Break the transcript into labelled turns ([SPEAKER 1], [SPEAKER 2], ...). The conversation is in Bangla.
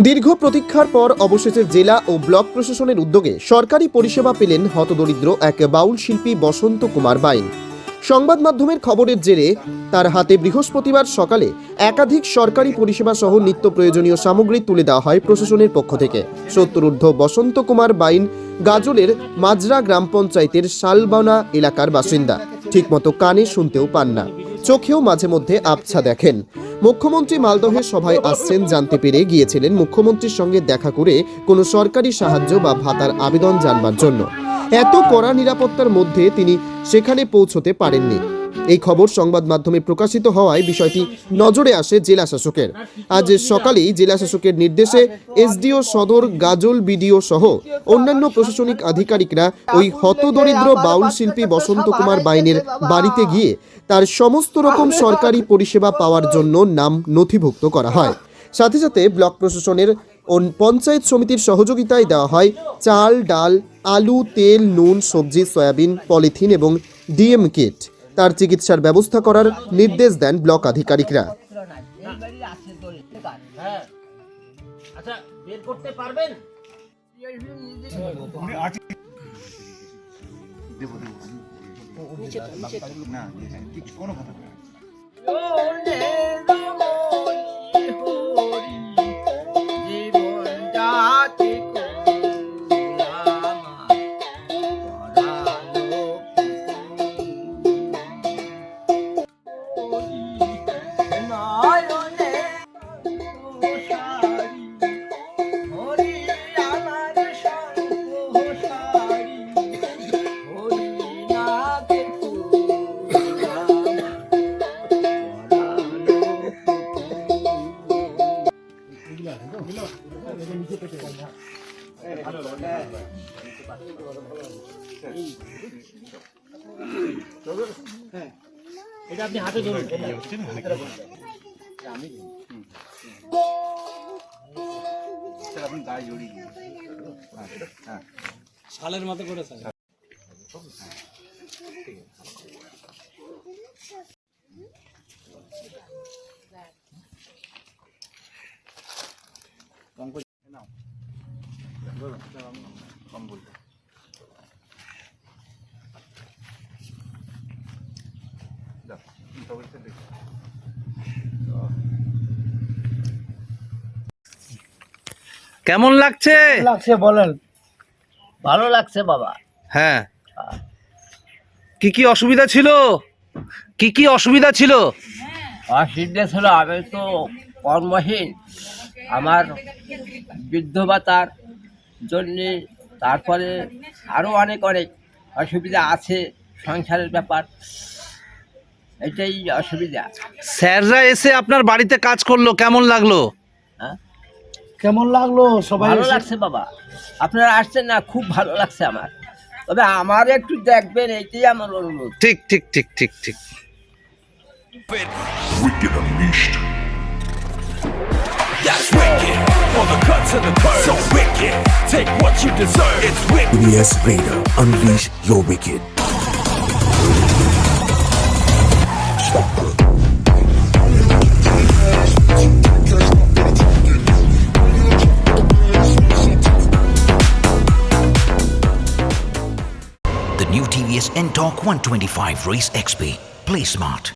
[SPEAKER 1] দীর্ঘ প্রতীক্ষার পর অবশেষে জেলা ও ব্লক প্রশাসনের উদ্যোগে সরকারি পরিষেবা পেলেন হতদরিদ্র এক বাউল শিল্পী বসন্ত কুমার বাইন। সংবাদ মাধ্যমের খবরের জেরে তার হাতে বৃহস্পতিবার সকালে একাধিক সরকারি পরিষেবা সহ নিত্য প্রয়োজনীয় সামগ্রী তুলে দেওয়া হয় প্রশাসনের পক্ষ থেকে। 70 ঊর্ধ্ব বসন্ত কুমার বাইন গাজলের মাজরা গ্রাম পঞ্চায়েতের শালবানা এলাকার বাসিন্দা। ঠিকমতো কানে শুনতেও পান না, চোখেও মাঝে মধ্যে আবছা দেখেন। মুখ্যমন্ত্রী মালদহে সভায় আসছেন জানতে পেরে গিয়েছিলেন মুখ্যমন্ত্রীর সঙ্গে দেখা করে কোনো সরকারি সাহায্য বা ভাতার আবেদন জানবার জন্য। এত কড়া নিরাপত্তার মধ্যে তিনি সেখানে পৌঁছতে পারেননি। এই খবর সংবাদ মাধ্যমে প্রকাশিত হওয়ায় বিষয়টি নজরে আসে জেলা শাসকের। আজ সকালেই জেলা শাসকের নির্দেশে এসডিও সদর, গাজল বিডিও সহ অন্যান্য প্রশাসনিক আধিকারিকরা ওই হতদরিদ্র বাউল শিল্পী বসন্ত কুমার বাইনের বাড়িতে গিয়ে তার সমস্ত রকম সরকারি পরিষেবা পাওয়ার জন্য নাম নথিভুক্ত করা হয়। সাথে সাথে ব্লক প্রশাসনের ও পঞ্চায়েত সমিতির সহযোগিতায় দেওয়া হয় চাল, ডাল, আলু, তেল, নুন, সবজি, সয়াবিন, পলিথিন এবং ডিএম কিট। তার চিকিৎসার ব্যবস্থা করার নির্দেশ দেন ব্লক আধিকারিকরা।
[SPEAKER 2] এটা আপনি হাতে ধরুন। আপনি গায়ে জড়িয়ে দিন। হ্যাঁ, শালের মতো করে স্যার। কম বলতে
[SPEAKER 3] কেমন লাগছে?
[SPEAKER 4] বলেন। ভালো লাগছে বাবা।
[SPEAKER 3] হ্যাঁ, কি অসুবিধা ছিল? কি অসুবিধা ছিল?
[SPEAKER 4] অসুবিধা ছিল, আমি তো কর্মহীন, আমার বৃদ্ধ ভাতার জন্যে, তারপরে আরও অনেক অসুবিধা আছে, সংসারের ব্যাপার, এটাই অসুবিধা।
[SPEAKER 3] স্যাররা এসে আপনার বাড়িতে কাজ করলো, কেমন লাগলো?
[SPEAKER 4] হ্যাঁ,
[SPEAKER 5] কেমন লাগলো? সবাই
[SPEAKER 4] ভালো লাগছে বাবা, আপনারা আসছেন না, খুব ভালো লাগছে আমার। তবে আমার একটু দেখবেন, এইটাই আমার অনুরোধ।
[SPEAKER 3] ঠিক।
[SPEAKER 6] Wicked Unleashed.
[SPEAKER 7] That's wicked. For the cut to the curve. So wicked. Take what you deserve. It's wicked.
[SPEAKER 6] Yes, Vader. Unleash your wicked.
[SPEAKER 8] The new TVS N-Torque 125 Race XP. Play smart.